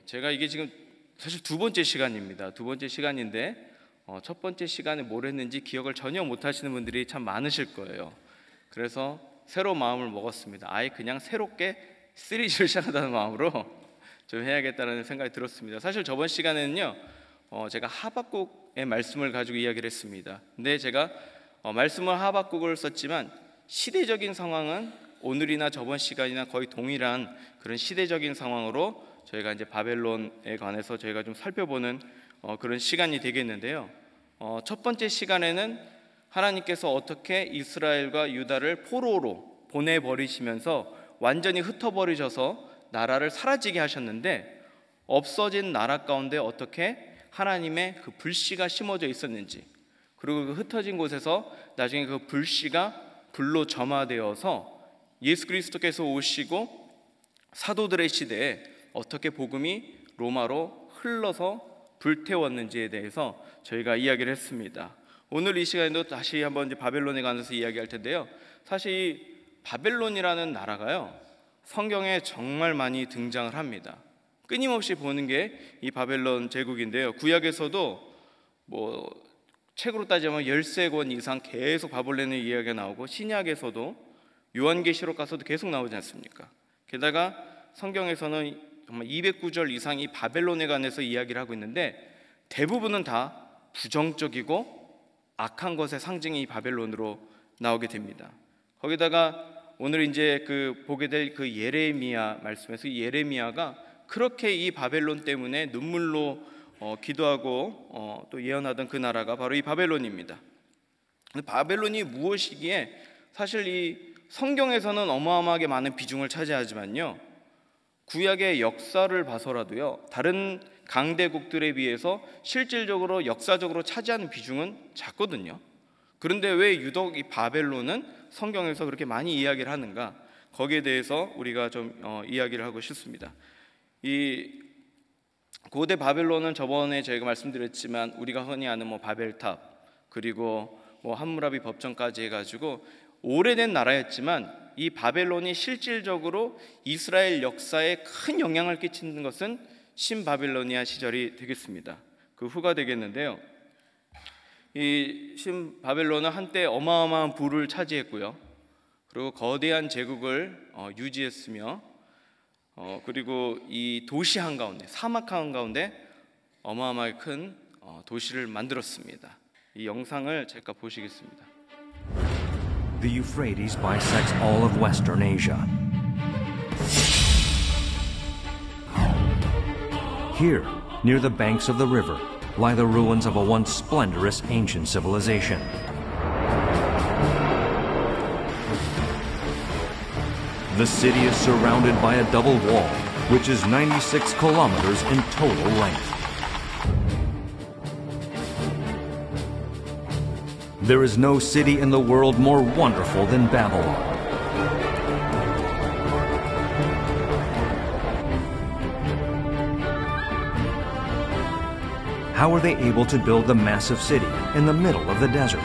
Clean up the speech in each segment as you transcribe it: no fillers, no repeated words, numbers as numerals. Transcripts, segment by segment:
제가 이게 지금 사실 두 번째 시간입니다. 두 번째 시간인데 첫 번째 시간에 뭘 했는지 기억을 전혀 못 하시는 분들이 참 많으실 거예요. 그래서 새로 마음을 먹었습니다. 아예 그냥 새롭게 시리즈를 시작한다는 마음으로 좀 해야겠다는 생각이 들었습니다. 사실 저번 시간에는요 제가 하박국의 말씀을 가지고 이야기를 했습니다. 근데 제가 말씀을 하박국을 썼지만 시대적인 상황은 오늘이나 저번 시간이나 거의 동일한 그런 시대적인 상황으로 저희가 이제 바벨론에 관해서 저희가 좀 살펴보는 그런 시간이 되겠는데요. 첫 번째 시간에는 하나님께서 어떻게 이스라엘과 유다를 포로로 보내버리시면서 완전히 흩어버리셔서 나라를 사라지게 하셨는데, 없어진 나라 가운데 어떻게 하나님의 그 불씨가 심어져 있었는지, 그리고 그 흩어진 곳에서 나중에 그 불씨가 불로 점화되어서 예수 그리스도께서 오시고 사도들의 시대에 어떻게 복음이 로마로 흘러서 불태웠는지에 대해서 저희가 이야기를 했습니다. 오늘 이 시간에도 다시 한번 이제 바벨론에 관해서 이야기할 텐데요. 사실 이 바벨론이라는 나라가요 성경에 정말 많이 등장을 합니다. 끊임없이 보는 게 이 바벨론 제국인데요. 구약에서도 책으로 따지면 13권 이상 계속 바벨론의 이야기가 나오고, 신약에서도 요한계시록 가서도 계속 나오지 않습니까? 게다가 성경에서는 정말 209절 이상이 바벨론에 관해서 이야기를 하고 있는데, 대부분은 다 부정적이고 악한 것의 상징이 바벨론으로 나오게 됩니다. 거기다가 오늘 이제 보게 될 그 예레미야 말씀에서 예레미야가 그렇게 이 바벨론 때문에 눈물로 기도하고 또 예언하던 그 나라가 바로 이 바벨론입니다. 바벨론이 무엇이기에 사실 이 성경에서는 어마어마하게 많은 비중을 차지하지만요, 구약의 역사를 봐서라도요 다른 강대국들에 비해서 실질적으로 역사적으로 차지하는 비중은 작거든요. 그런데 왜 유독 이 바벨론은 성경에서 그렇게 많이 이야기를 하는가, 거기에 대해서 우리가 좀 이야기를 하고 싶습니다. 이 고대 바벨론은 저번에 저희가 말씀드렸지만 우리가 흔히 아는 바벨탑, 그리고 함무라비 법정까지 해가지고 오래된 나라였지만, 이 바벨론이 실질적으로 이스라엘 역사에 큰 영향을 끼치는 것은 신바빌로니아 시절이 되겠습니다. 그 후가 되겠는데요, 이 신바벨론은 한때 어마어마한 부를 차지했고요, 그리고 거대한 제국을 유지했으며, 그리고 이 도시 한가운데, 사막 한가운데 어마어마하게 큰 도시를 만들었습니다. 이 영상을 잠깐 보시겠습니다. The Euphrates bisects all of Western Asia. Here, near the banks of the river, lie the ruins of a once splendorous ancient civilization. The city is surrounded by a double wall, which is 96 kilometers in total length. There is no city in the world more wonderful than Babylon. How are they able to build the massive city in the middle of the desert?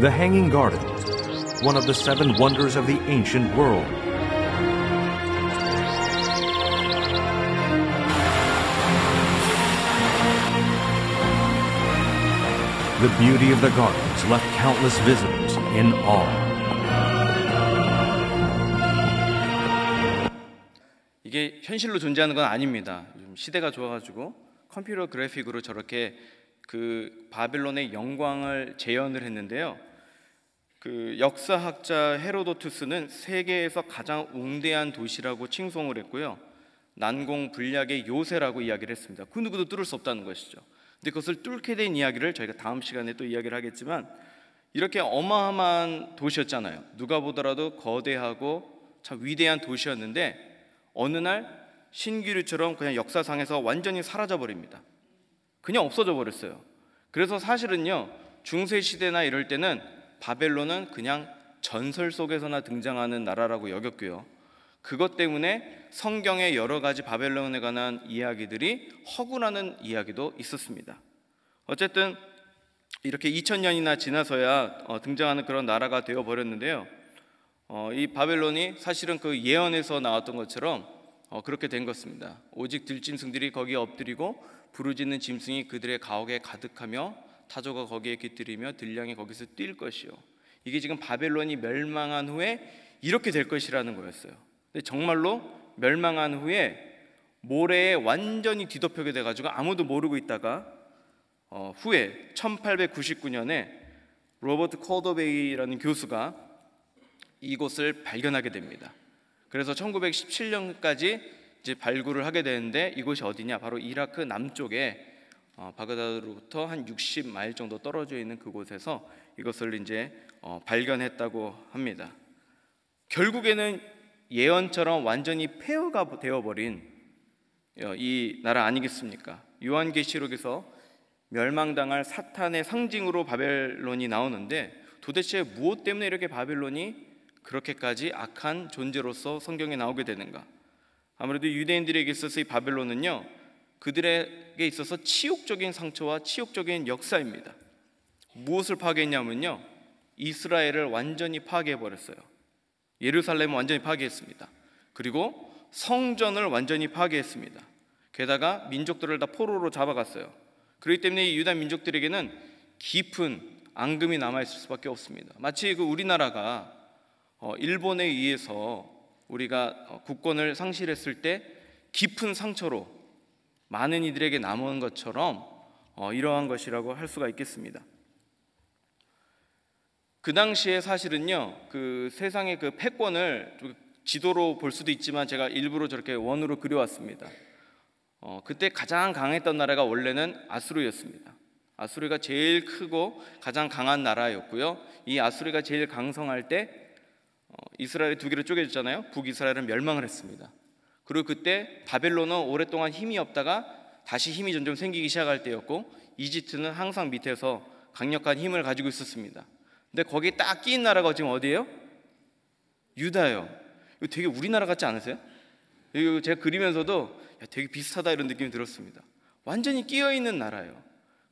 The Hanging Garden, one of the 7 wonders of the ancient world. The beauty of the gardens left countless visitors in awe. 이게 현실로 존재하는 건 아닙니다. 요즘 시대가 좋아가지고 컴퓨터 그래픽으로 저렇게 그 바벨론의 영광을 재현을 했는데요. 그 역사학자 헤로도투스는 세계에서 가장 웅대한 도시라고 칭송을 했고요, 난공불락의 요새라고 이야기를 했습니다. 그 누구도 뚫을 수 없다는 것이죠. 근데 그것을 뚫게 된 이야기를 저희가 다음 시간에 또 이야기를 하겠지만, 이렇게 어마어마한 도시였잖아요. 누가 보더라도 거대하고 참 위대한 도시였는데 어느 날 신기루처럼 그냥 역사상에서 완전히 사라져 버립니다. 그냥 없어져 버렸어요. 그래서 사실은요, 중세시대나 이럴 때는 바벨론은 그냥 전설 속에서나 등장하는 나라라고 여겼고요, 그것 때문에 성경의 여러 가지 바벨론에 관한 이야기들이 허구라는 이야기도 있었습니다. 어쨌든 이렇게 2000년이나 지나서야 등장하는 그런 나라가 되어버렸는데요, 이 바벨론이 사실은 그 예언에서 나왔던 것처럼 그렇게 된 것입니다. 오직 들짐승들이 거기에 엎드리고 부르짖는 짐승이 그들의 가옥에 가득하며 타조가 거기에 깃들이며 들량이 거기서 뛸 것이요. 이게 지금 바벨론이 멸망한 후에 이렇게 될 것이라는 거였어요. 근데 정말로 멸망한 후에 모래에 완전히 뒤덮여게 돼가지고 아무도 모르고 있다가 후에 1899년에 로버트 콜더베이라는 교수가 이곳을 발견하게 됩니다. 그래서 1917년까지 이제 발굴을 하게 되는데, 이곳이 어디냐? 바로 이라크 남쪽에 바그다드로부터 한 60마일 정도 떨어져 있는 그곳에서 이것을 이제 발견했다고 합니다. 결국에는 예언처럼 완전히 폐허가 되어버린 이 나라 아니겠습니까? 요한계시록에서 멸망당할 사탄의 상징으로 바벨론이 나오는데, 도대체 무엇 때문에 이렇게 바벨론이 그렇게까지 악한 존재로서 성경에 나오게 되는가? 아무래도 유대인들에게 있어서 이 바벨론은요, 그들에게 있어서 치욕적인 상처와 치욕적인 역사입니다. 무엇을 파괴했냐면요, 이스라엘을 완전히 파괴해버렸어요. 예루살렘을 완전히 파괴했습니다. 그리고 성전을 완전히 파괴했습니다. 게다가 민족들을 다 포로로 잡아갔어요. 그렇기 때문에 이 유다 민족들에게는 깊은 앙금이 남아있을 수밖에 없습니다. 마치 그 우리나라가 일본에 의해서 우리가 국권을 상실했을 때 깊은 상처로 많은 이들에게 남은 것처럼 이러한 것이라고 할 수가 있겠습니다. 그 당시에 사실은요, 그 세상의 그 패권을 지도로 볼 수도 있지만 제가 일부러 저렇게 원으로 그려왔습니다. 그때 가장 강했던 나라가 원래는 아수르였습니다. 아수르가 제일 크고 가장 강한 나라였고요, 이 아수르가 제일 강성할 때 이스라엘이 두 개로 쪼개졌잖아요. 북이스라엘은 멸망을 했습니다. 그리고 그때 바벨론은 오랫동안 힘이 없다가 다시 힘이 점점 생기기 시작할 때였고, 이집트는 항상 밑에서 강력한 힘을 가지고 있었습니다. 근데 거기에 딱 끼인 나라가 지금 어디예요? 유다예요. 이거 되게 우리나라 같지 않으세요? 이거 제가 그리면서도 되게 비슷하다 이런 느낌이 들었습니다. 완전히 끼어 있는 나라예요.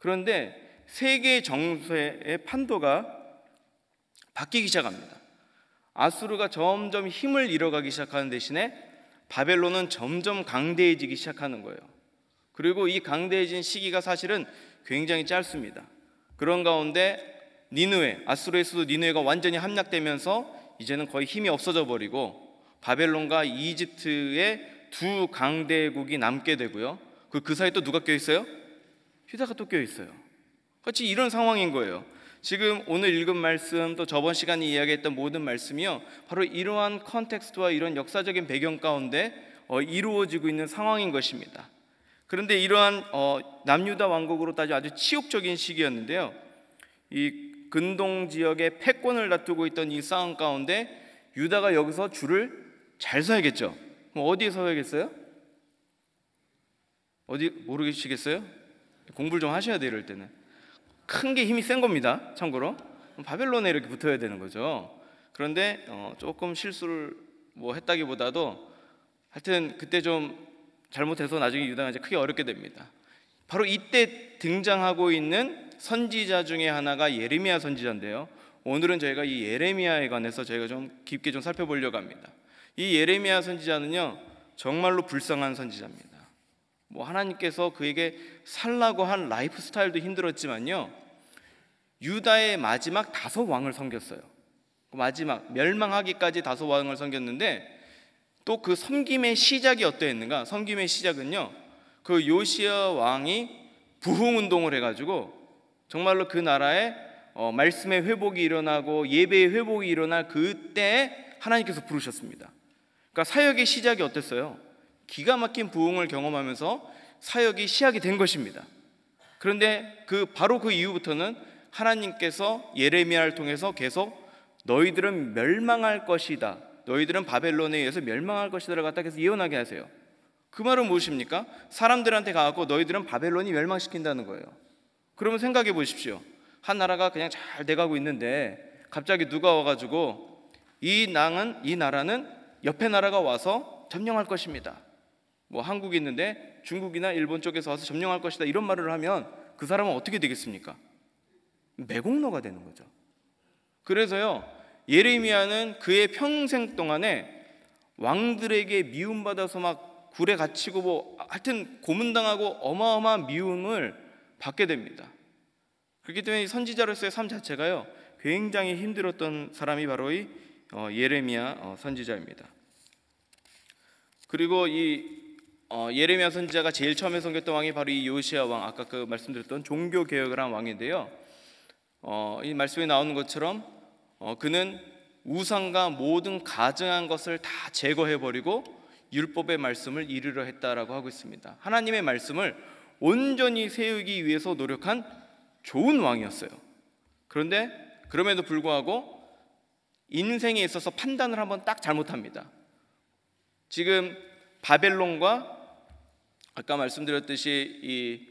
그런데 세계 정세의 판도가 바뀌기 시작합니다. 아수르가 점점 힘을 잃어가기 시작하는 대신에 바벨론은 점점 강대해지기 시작하는 거예요. 그리고 이 강대해진 시기가 사실은 굉장히 짧습니다. 그런 가운데 니느웨, 아수르의 수도 니느웨가 완전히 함락되면서 이제는 거의 힘이 없어져 버리고 바벨론과 이집트의 두 강대국이 남게 되고요, 그 사이에 또 누가 껴있어요? 유다가 또 껴있어요. 같이 이런 상황인 거예요. 지금 오늘 읽은 말씀, 또 저번 시간에 이야기했던 모든 말씀이요, 바로 이러한 컨텍스트와 이런 역사적인 배경 가운데 이루어지고 있는 상황인 것입니다. 그런데 이러한 남유다 왕국으로 따져 아주 치욕적인 시기였는데요, 이 근동 지역의 패권을 다투고 있던 이 싸움 가운데 유다가 여기서 줄을 잘 서야겠죠. 그럼 어디에 서야겠어요? 어디 모르시겠어요? 공부를 좀 하셔야 돼요. 이럴 때는 큰 게 힘이 센 겁니다. 참고로 바벨론에 이렇게 붙어야 되는 거죠. 그런데 조금 실수를 했다기보다도 하여튼 그때 좀 잘못해서 나중에 유다가 이제 크게 어렵게 됩니다. 바로 이때 등장하고 있는 선지자 중에 하나가 예레미야 선지자인데요, 오늘은 저희가 이 예레미야에 관해서 저희가 좀 깊게 좀 살펴보려고 합니다. 이 예레미야 선지자는요, 정말로 불쌍한 선지자입니다. 하나님께서 그에게 살라고 한 라이프 스타일도 힘들었지만요, 유다의 마지막 5왕을 섬겼어요. 마지막 멸망하기까지 5왕을 섬겼는데, 또 그 섬김의 시작이 어떠했는가? 섬김의 시작은요, 그 요시야 왕이 부흥운동을 해가지고 정말로 그 나라에 말씀의 회복이 일어나고 예배의 회복이 일어날 그때 하나님께서 부르셨습니다. 그러니까 사역의 시작이 어땠어요? 기가 막힌 부흥을 경험하면서 사역이 시작이 된 것입니다. 그런데 바로 그 이후부터는 하나님께서 예레미야를 통해서 계속 너희들은 멸망할 것이다, 너희들은 바벨론에 의해서 멸망할 것이다를 갖다 계속 예언하게 하세요. 그 말은 무엇입니까? 사람들한테 가고 너희들은 바벨론이 멸망시킨다는 거예요. 그러면 생각해 보십시오. 한 나라가 그냥 잘 돼가고 있는데 갑자기 누가 와가지고 이 나라는 옆에 나라가 와서 점령할 것입니다. 뭐 한국이 있는데 중국이나 일본 쪽에서 와서 점령할 것이다, 이런 말을 하면 그 사람은 어떻게 되겠습니까? 매국노가 되는 거죠. 그래서요, 예레미야는 그의 평생 동안에 왕들에게 미움받아서 막 굴에 갇히고 뭐 하여튼 고문당하고 어마어마한 미움을 받게 됩니다. 그렇기 때문에 선지자로서의 삶 자체가요 굉장히 힘들었던 사람이 바로 이 예레미야 선지자입니다. 그리고 예레미야 선지자가 제일 처음에 섬겼던 왕이 바로 이 요시야 왕, 아까 그 말씀드렸던 종교 개혁을 한 왕인데요. 이 말씀에 나오는 것처럼 그는 우상과 모든 가증한 것을 다 제거해버리고 율법의 말씀을 이루려 했다라고 하고 있습니다. 하나님의 말씀을 온전히 세우기 위해서 노력한 좋은 왕이었어요. 그런데 그럼에도 불구하고 인생에 있어서 판단을 한번 딱 잘못합니다. 지금 바벨론과 아까 말씀드렸듯이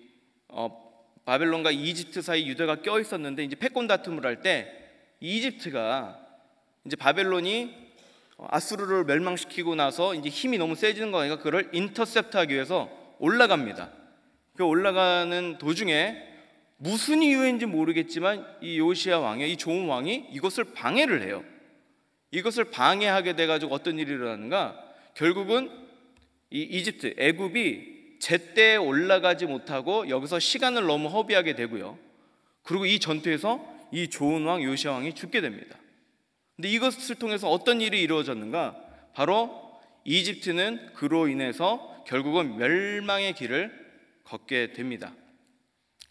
바벨론과 이집트 사이 유대가 껴 있었는데 이제 패권 다툼을 할 때 이집트가 이제 바벨론이 아수르를 멸망시키고 나서 이제 힘이 너무 세지는 거니까 그걸 인터셉트하기 위해서 올라갑니다. 그 올라가는 도중에 무슨 이유인지 모르겠지만 이 요시야 왕이, 이 좋은 왕이 이것을 방해를 해요. 이것을 방해하게 돼가지고 어떤 일이 일어나는가? 결국은 이 이집트, 애굽이 제때에 올라가지 못하고 여기서 시간을 너무 허비하게 되고요. 그리고 이 전투에서 이 좋은 왕 요시야 왕이 죽게 됩니다. 근데 이것을 통해서 어떤 일이 이루어졌는가? 바로 이집트는 그로 인해서 결국은 멸망의 길을 걷게 됩니다.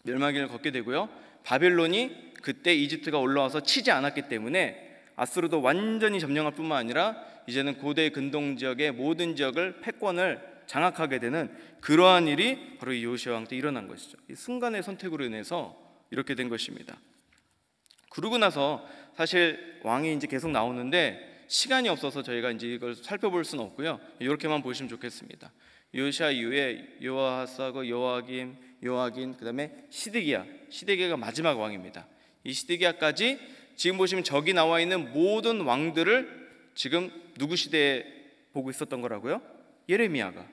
멸망의 길을 걷게 되고요. 바벨론이 그때 이집트가 올라와서 치지 않았기 때문에 아수르도 완전히 점령할 뿐만 아니라 이제는 고대 근동 지역의 모든 지역을 패권을 장악하게 되는 그러한 일이 바로 이 요시야 왕 때 일어난 것이죠. 이 순간의 선택으로 인해서 이렇게 된 것입니다. 그러고 나서 사실 왕이 이제 계속 나오는데 시간이 없어서 저희가 이제 이걸 살펴볼 수는 없고요. 이렇게만 보시면 좋겠습니다. 요시야 이후에 요아하스하고 요아긴, 그다음에 시드기야가 마지막 왕입니다. 이 시드기야까지 지금 보시면 저기 나와 있는 모든 왕들을 지금 누구 시대에 보고 있었던 거라고요? 예레미야가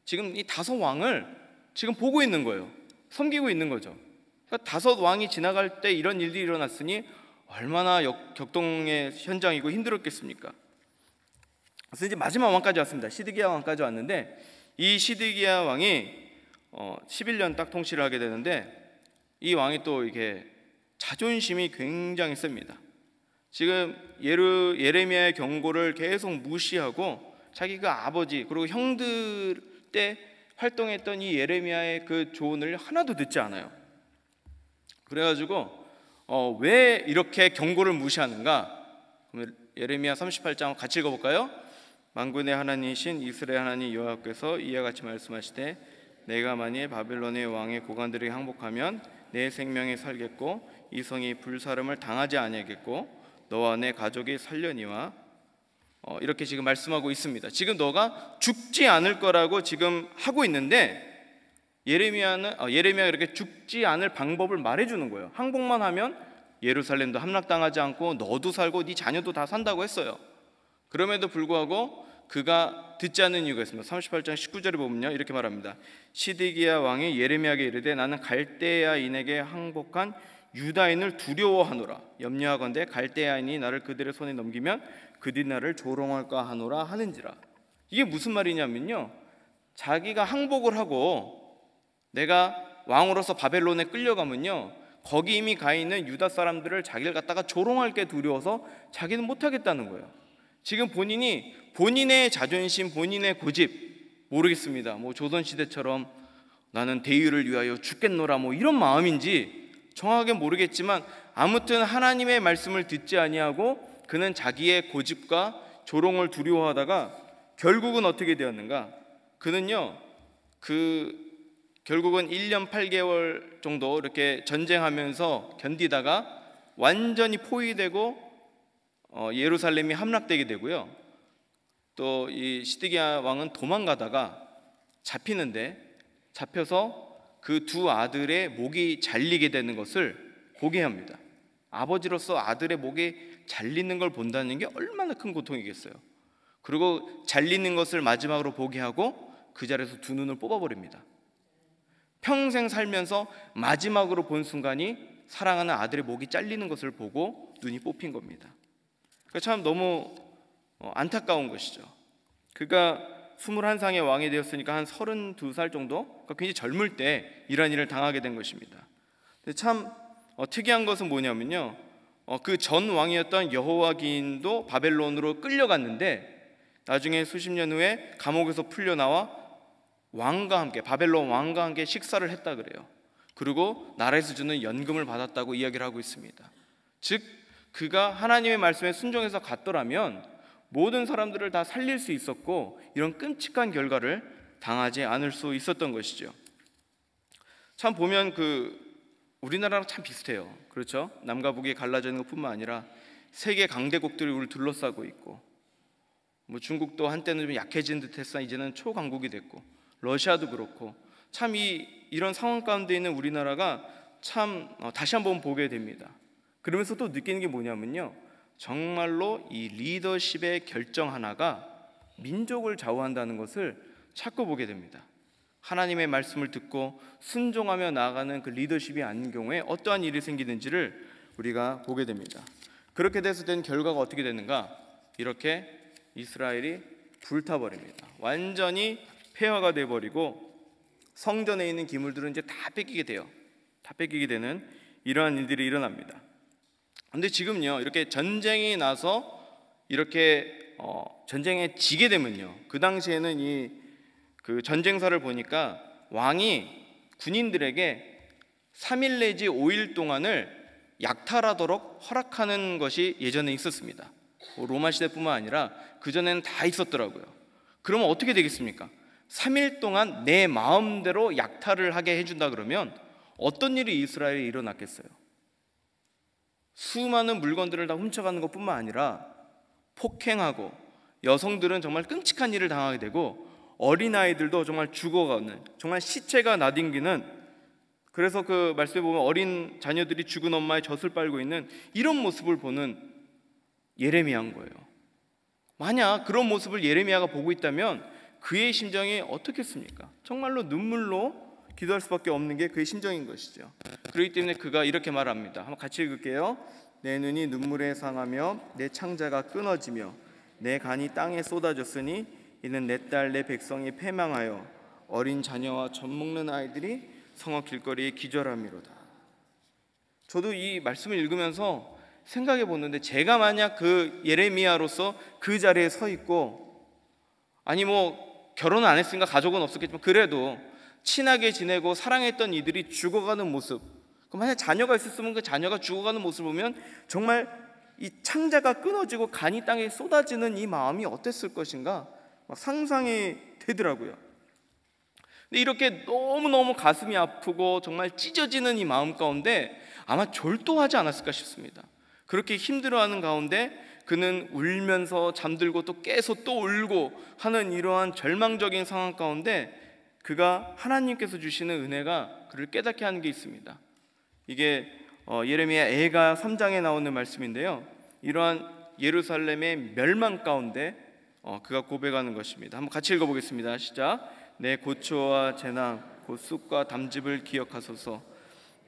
지금 이 5 왕을 지금 보고 있는 거예요. 섬기고 있는 거죠. 그러니까 5 왕이 지나갈 때 이런 일들이 일어났으니 얼마나 격동의 현장이고 힘들었겠습니까? 그래서 이제 마지막 왕까지 왔습니다. 시드기야 왕까지 왔는데 이 시드기야 왕이 11년 딱 통치를 하게 되는데 이 왕이 또 이게 자존심이 굉장히 셉니다. 지금 예레미야의 경고를 계속 무시하고 자기가 아버지 그리고 형들 때 활동했던 이 예레미야의 그 조언을 하나도 듣지 않아요. 그래가지고 왜 이렇게 경고를 무시하는가? 그러면 예레미야 38장 같이 읽어볼까요? 만군의 하나님이신 이스라엘 하나님 여호와께서 이와 같이 말씀하시되 내가 만일 바벨론의 왕의 고관들에게 항복하면 내 생명이 살겠고 이 성이 불사름을 당하지 아니하겠고 너와 내 가족이 살려니와 이렇게 지금 말씀하고 있습니다. 지금 너가 죽지 않을 거라고 지금 하고 있는데 예레미야가 이렇게 죽지 않을 방법을 말해주는 거예요. 항복만 하면 예루살렘도 함락당하지 않고 너도 살고 네 자녀도 다 산다고 했어요. 그럼에도 불구하고 그가 듣지 않는 이유가 있습니다. 38장 19절에 보면요 이렇게 말합니다. 시드기야 왕이 예레미야에게 이르되 나는 갈대아인에게 항복한 유다인을 두려워하노라. 염려하건대 갈대아인이 나를 그들의 손에 넘기면 그들이 나를 조롱할까 하노라 하는지라. 이게 무슨 말이냐면요, 자기가 항복을 하고 내가 왕으로서 바벨론에 끌려가면요 거기 이미 가 있는 유다 사람들을 자기를 갖다가 조롱할 게 두려워서 자기는 못하겠다는 거예요. 지금 본인의 자존심, 본인의 고집, 모르겠습니다. 뭐 조선시대처럼 나는 대의를 위하여 죽겠노라 뭐 이런 마음인지 정확하게 모르겠지만 아무튼 하나님의 말씀을 듣지 아니하고 그는 자기의 고집과 조롱을 두려워하다가 결국은 어떻게 되었는가? 그는요 결국은 1년 8개월 정도 이렇게 전쟁하면서 견디다가 완전히 포위되고 예루살렘이 함락되게 되고요. 또 이 시드기야 왕은 도망가다가 잡혀서 그 두 아들의 목이 잘리게 되는 것을 보게 합니다. 아버지로서 아들의 목이 잘리는 걸 본다는 게 얼마나 큰 고통이겠어요. 그리고 잘리는 것을 마지막으로 보게 하고 그 자리에서 두 눈을 뽑아버립니다. 평생 살면서 마지막으로 본 순간이 사랑하는 아들의 목이 잘리는 것을 보고 눈이 뽑힌 겁니다. 참 너무 안타까운 것이죠. 그가 21상의 왕이 되었으니까 한 32살 정도? 그러니까 굉장히 젊을 때 이런 일을 당하게 된 것입니다. 근데 참 특이한 것은 뭐냐면요, 그 전 왕이었던 여호와긴도 바벨론으로 끌려갔는데 나중에 수십 년 후에 감옥에서 풀려나와 왕과 함께, 바벨론 왕과 함께 식사를 했다 그래요. 그리고 나라에서 주는 연금을 받았다고 이야기를 하고 있습니다. 즉 그가 하나님의 말씀에 순종해서 갔더라면 모든 사람들을 다 살릴 수 있었고 이런 끔찍한 결과를 당하지 않을 수 있었던 것이죠. 참 보면 우리나라랑 참 비슷해요. 그렇죠? 남과 북이 갈라져 있는 것뿐만 아니라 세계 강대국들이 우리를 둘러싸고 있고, 뭐 중국도 한때는 좀 약해진 듯했으나 이제는 초강국이 됐고, 러시아도 그렇고, 참 이런 상황 가운데 있는 우리나라가 참 다시 한번 보게 됩니다. 그러면서 또 느끼는 게 뭐냐면요, 정말로 이 리더십의 결정 하나가 민족을 좌우한다는 것을 자꾸 보게 됩니다. 하나님의 말씀을 듣고 순종하며 나아가는 그 리더십이 아닌 경우에 어떠한 일이 생기는지를 우리가 보게 됩니다. 그렇게 돼서 된 결과가 어떻게 되는가? 이렇게 이스라엘이 불타버립니다. 완전히 폐허가 돼버리고 성전에 있는 기물들은 이제 다 뺏기게 돼요. 다 뺏기게 되는 이러한 일들이 일어납니다. 그런데 지금요, 이렇게 전쟁이 나서 이렇게 전쟁에 지게 되면요, 그 당시에는 그 전쟁사를 보니까 왕이 군인들에게 3일 내지 5일 동안을 약탈하도록 허락하는 것이 예전에 있었습니다. 로마 시대뿐만 아니라 그전에는 다 있었더라고요. 그러면 어떻게 되겠습니까? 3일 동안 내 마음대로 약탈을 하게 해준다 그러면 어떤 일이 이스라엘에 일어났겠어요? 수많은 물건들을 다 훔쳐가는 것뿐만 아니라 폭행하고, 여성들은 정말 끔찍한 일을 당하게 되고, 어린아이들도 정말 죽어가는, 정말 시체가 나뒹기는, 그래서 그 말씀에 보면 어린 자녀들이 죽은 엄마의 젖을 빨고 있는 이런 모습을 보는 예레미야인 거예요. 만약 그런 모습을 예레미야가 보고 있다면 그의 심정이 어떻겠습니까? 정말로 눈물로 기도할 수밖에 없는 게 그의 심정인 것이죠. 그렇기 때문에 그가 이렇게 말합니다. 한번 같이 읽을게요. 내 눈이 눈물에 상하며 내 창자가 끊어지며 내 간이 땅에 쏟아졌으니 이는 내 딸 내 백성이 패망하여 어린 자녀와 젖 먹는 아이들이 성읍 길거리에 기절함이로다. 저도 이 말씀을 읽으면서 생각해 보는데, 제가 만약 그 예레미야로서 그 자리에 서 있고, 아니 뭐 결혼은 안 했으니까 가족은 없었겠지만 그래도 친하게 지내고 사랑했던 이들이 죽어가는 모습, 만약 자녀가 있었으면 그 자녀가 죽어가는 모습을 보면 정말 이 창자가 끊어지고 간이 땅에 쏟아지는 이 마음이 어땠을 것인가 막 상상이 되더라고요. 근데 이렇게 너무너무 가슴이 아프고 정말 찢어지는 이 마음 가운데 아마 졸도하지 않았을까 싶습니다. 그렇게 힘들어하는 가운데 그는 울면서 잠들고 또 깨서 또 울고 하는 이러한 절망적인 상황 가운데 그가 하나님께서 주시는 은혜가 그를 깨닫게 하는 게 있습니다. 이게 예레미야 애가 3장에 나오는 말씀인데요, 이러한 예루살렘의 멸망 가운데 그가 고백하는 것입니다. 한번 같이 읽어보겠습니다. 시작. 내 고초와 재난 곧 쑥과 담즙을 기억하소서.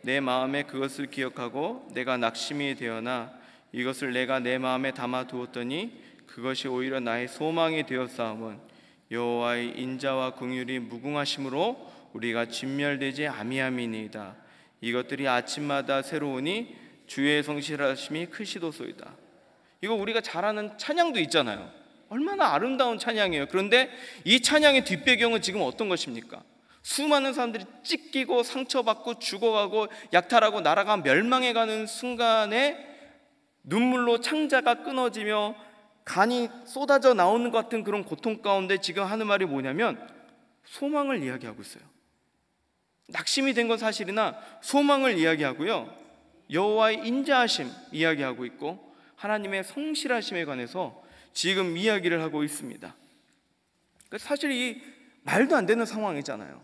내 마음에 그것을 기억하고 내가 낙심이 되어나 이것을 내가 내 마음에 담아 두었더니 그것이 오히려 나의 소망이 되었사오면 여호와의 인자와 긍휼이 무궁하심으로 우리가 진멸되지 아미함이니이다. 이것들이 아침마다 새로우니 주의 성실하심이 크시도소이다. 이거 우리가 잘 아는 찬양도 있잖아요. 얼마나 아름다운 찬양이에요. 그런데 이 찬양의 뒷배경은 지금 어떤 것입니까? 수많은 사람들이 찢기고 상처받고 죽어가고 약탈하고 나라가 멸망해가는 순간에 눈물로 창자가 끊어지며 간이 쏟아져 나오는 것 같은 그런 고통 가운데 지금 하는 말이 뭐냐면 소망을 이야기하고 있어요. 낙심이 된 건 사실이나 소망을 이야기하고요, 여호와의 인자하심 이야기하고 있고 하나님의 성실하심에 관해서 지금 이야기를 하고 있습니다. 사실 이 말도 안 되는 상황이잖아요.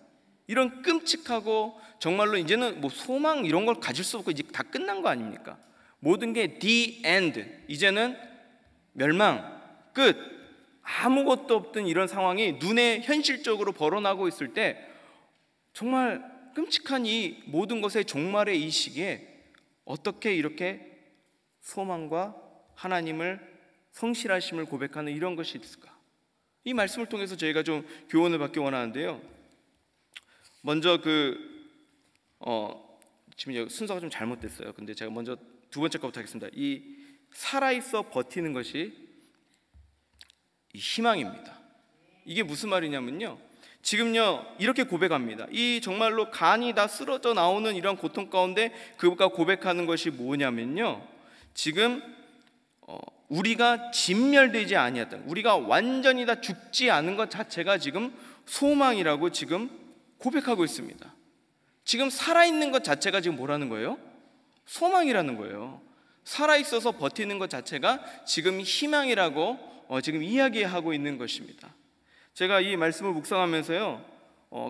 이런 끔찍하고 정말로 이제는 뭐 소망 이런 걸 가질 수 없고 이제 다 끝난 거 아닙니까? 모든 게 the end, 이제는 멸망, 끝, 아무것도 없던 이런 상황이 눈에 현실적으로 벌어나고 있을 때 정말 끔찍한 이 모든 것의 종말의 이 시기에 어떻게 이렇게 소망과 하나님을 성실하심을 고백하는 이런 것이 있을까? 이 말씀을 통해서 저희가 좀 교훈을 받기 원하는데요, 먼저 지금 순서가 좀 잘못됐어요. 근데 제가 먼저 두 번째 거부터 하겠습니다. 이 살아있어 버티는 것이 이 희망입니다. 이게 무슨 말이냐면요, 지금요 이렇게 고백합니다. 이 정말로 간이 다 쓰러져 나오는 이런 고통 가운데 그가 고백하는 것이 뭐냐면요, 지금 우리가 진멸되지 아니했던, 우리가 완전히 다 죽지 않은 것 자체가 지금 소망이라고 지금 고백하고 있습니다. 지금 살아있는 것 자체가 지금 뭐라는 거예요? 소망이라는 거예요. 살아있어서 버티는 것 자체가 지금 희망이라고 지금 이야기하고 있는 것입니다. 제가 이 말씀을 묵상하면서요,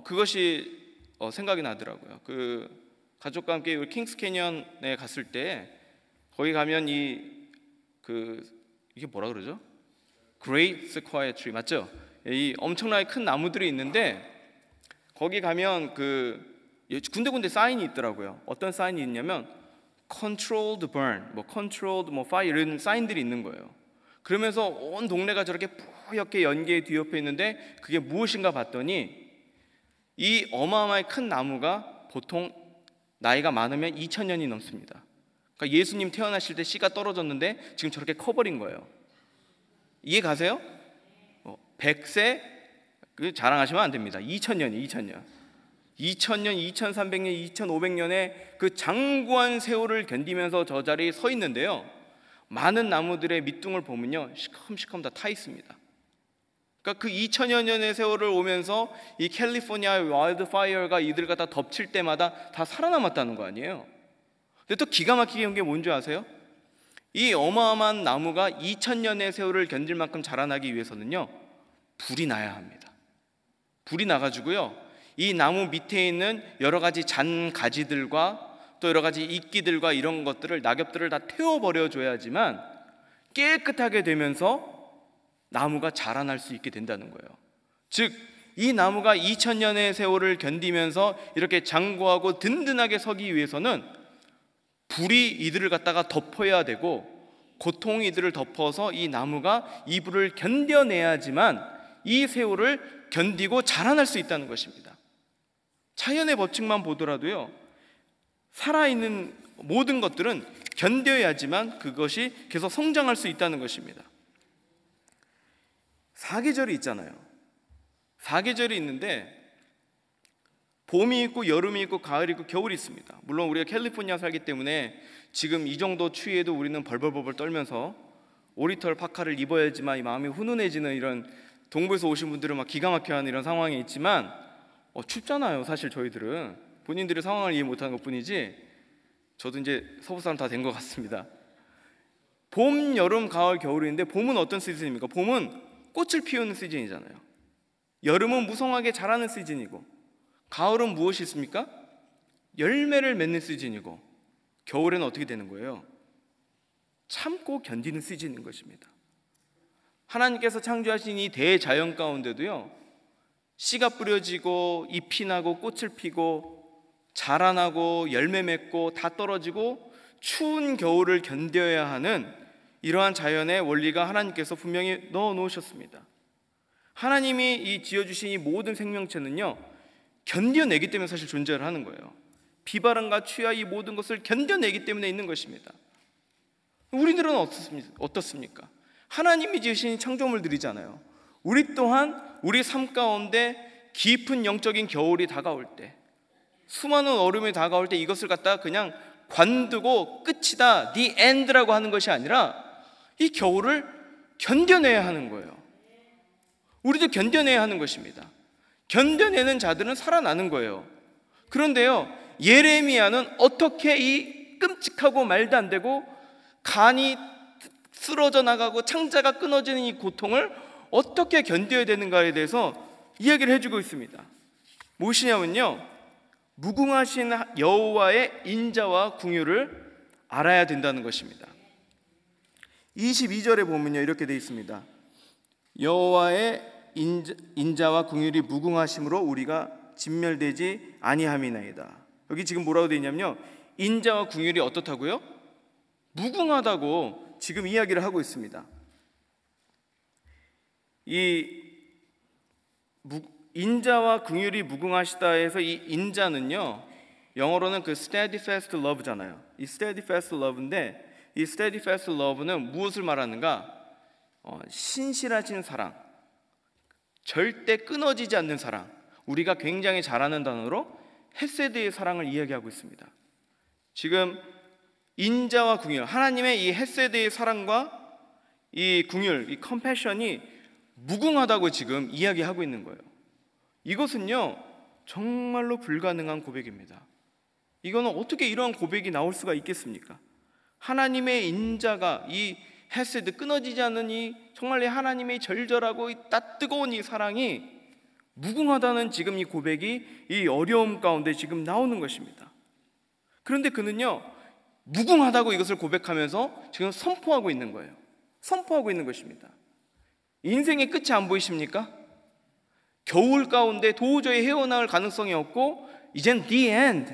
그것이 생각이 나더라고요. 그 가족과 함께 우리 킹스 캐년에 갔을 때 거기 가면 이게 뭐라 그러죠? Great Sequoia Tree 맞죠? 이 엄청나게 큰 나무들이 있는데 거기 가면 군데군데 사인이 있더라고요. 어떤 사인이 있냐면 Controlled Burn, Controlled Fire 이런 사인들이 있는 거예요. 그러면서 온 동네가 저렇게 뿌옇게 연기에 뒤엎여 있는데 그게 무엇인가 봤더니 이 어마어마하게 큰 나무가 보통 나이가 많으면 2000년이 넘습니다. 그러니까 예수님 태어나실 때 씨가 떨어졌는데 지금 저렇게 커버린 거예요. 이해 가세요? 100세 자랑하시면 안 됩니다. 2000년 2300년 2500년의 그 장구한 세월을 견디면서 저 자리에 서 있는데요, 많은 나무들의 밑둥을 보면요 시커먼 다 타 있습니다. 그러니까 그 2000여 년의 세월을 오면서 이 캘리포니아 와일드 파이어가 이들 갖다 덮칠 때마다 다 살아남았다는 거 아니에요. 근데 또 기가 막히게 한 게 뭔지 아세요? 이 어마어마한 나무가 2000년의 세월을 견딜 만큼 자라나기 위해서는요 불이 나야 합니다. 불이 나가지고요 이 나무 밑에 있는 여러 가지 잔 가지들과 또 여러 가지 이끼들과 이런 것들을, 낙엽들을 다 태워버려 줘야지만 깨끗하게 되면서 나무가 자라날 수 있게 된다는 거예요. 즉 이 나무가 2000년의 세월을 견디면서 이렇게 장구하고 든든하게 서기 위해서는 불이 이들을 갖다가 덮어야 되고 고통이 이들을 덮어서 이 나무가 이 불을 견뎌내야지만 이 세월을 견디고 자라날 수 있다는 것입니다. 자연의 법칙만 보더라도요 살아있는 모든 것들은 견뎌야지만 그것이 계속 성장할 수 있다는 것입니다. 사계절이 있잖아요. 사계절이 있는데 봄이 있고 여름이 있고 가을이 있고 겨울이 있습니다. 물론 우리가 캘리포니아 살기 때문에 지금 이 정도 추위에도 우리는 벌벌벌 떨면서 오리털 파카를 입어야지만 이 마음이 훈훈해지는 이런 동부에서 오신 분들은 막 기가 막혀하는 이런 상황이 있지만 춥잖아요. 사실 저희들은 본인들의 상황을 이해 못하는 것뿐이지 저도 이제 서부 사람 다 된 것 같습니다. 봄, 여름, 가을, 겨울인데 봄은 어떤 시즌입니까? 봄은 꽃을 피우는 시즌이잖아요. 여름은 무성하게 자라는 시즌이고 가을은 무엇이 있습니까? 열매를 맺는 시즌이고 겨울에는 어떻게 되는 거예요? 참고 견디는 시즌인 것입니다. 하나님께서 창조하신 이 대자연 가운데도요 씨가 뿌려지고 잎이 나고 꽃을 피고 자라나고 열매 맺고 다 떨어지고 추운 겨울을 견뎌야 하는 이러한 자연의 원리가 하나님께서 분명히 넣어 놓으셨습니다. 하나님이 이 지어주신 이 모든 생명체는요 견뎌내기 때문에 사실 존재를 하는 거예요. 비바람과 추위와 이 모든 것을 견뎌내기 때문에 있는 것입니다. 우리들은 어떻습니까? 하나님이 지으신 창조물들이잖아요. 우리 또한 우리 삶 가운데 깊은 영적인 겨울이 다가올 때, 수많은 얼음이 다가올 때 이것을 갖다가 그냥 관두고 끝이다, the end라고 하는 것이 아니라 이 겨울을 견뎌내야 하는 거예요. 우리도 견뎌내야 하는 것입니다. 견뎌내는 자들은 살아나는 거예요. 그런데요, 예레미야는 어떻게 이 끔찍하고 말도 안 되고 간이 쓰러져 나가고 창자가 끊어지는 이 고통을 어떻게 견뎌야 되는가에 대해서 이야기를 해주고 있습니다. 무엇이냐면요, 무궁하신 여호와의 인자와 궁유를 알아야 된다는 것입니다. 22절에 보면요, 이렇게 되어 있습니다. 여호와의 인자와 궁율이 무궁하심으로 우리가 진멸되지 아니함이나이다. 여기 지금 뭐라고 되어 있냐면요, 인자와 궁율이 어떻다고요? 무궁하다고 지금 이야기를 하고 있습니다. 이 인자와 궁율이 무궁하시다 해서 이 인자는요, 영어로는 그 steadfast love잖아요. 이 steadfast love인데, 이 steadfast love는 무엇을 말하는가? 신실하신 사랑, 절대 끊어지지 않는 사랑, 우리가 굉장히 잘 아는 단어로 헤세드의 사랑을 이야기하고 있습니다. 지금 인자와 궁율, 하나님의 이 헤세드의 사랑과 이 궁율, 이 컴패션이 무궁하다고 지금 이야기하고 있는 거예요. 이것은요, 정말로 불가능한 고백입니다. 이거는 어떻게 이러한 고백이 나올 수가 있겠습니까? 하나님의 인자가, 이 헤세드, 끊어지지 않는 이 정말 하나님의 절절하고 이 뜨거운 이 사랑이 무궁하다는 지금 이 고백이 이 어려움 가운데 지금 나오는 것입니다. 그런데 그는요, 무궁하다고 이것을 고백하면서 지금 선포하고 있는 거예요. 선포하고 있는 것입니다. 인생의 끝이 안 보이십니까? 겨울 가운데 도저히 헤어나올 가능성이 없고 이젠 the end,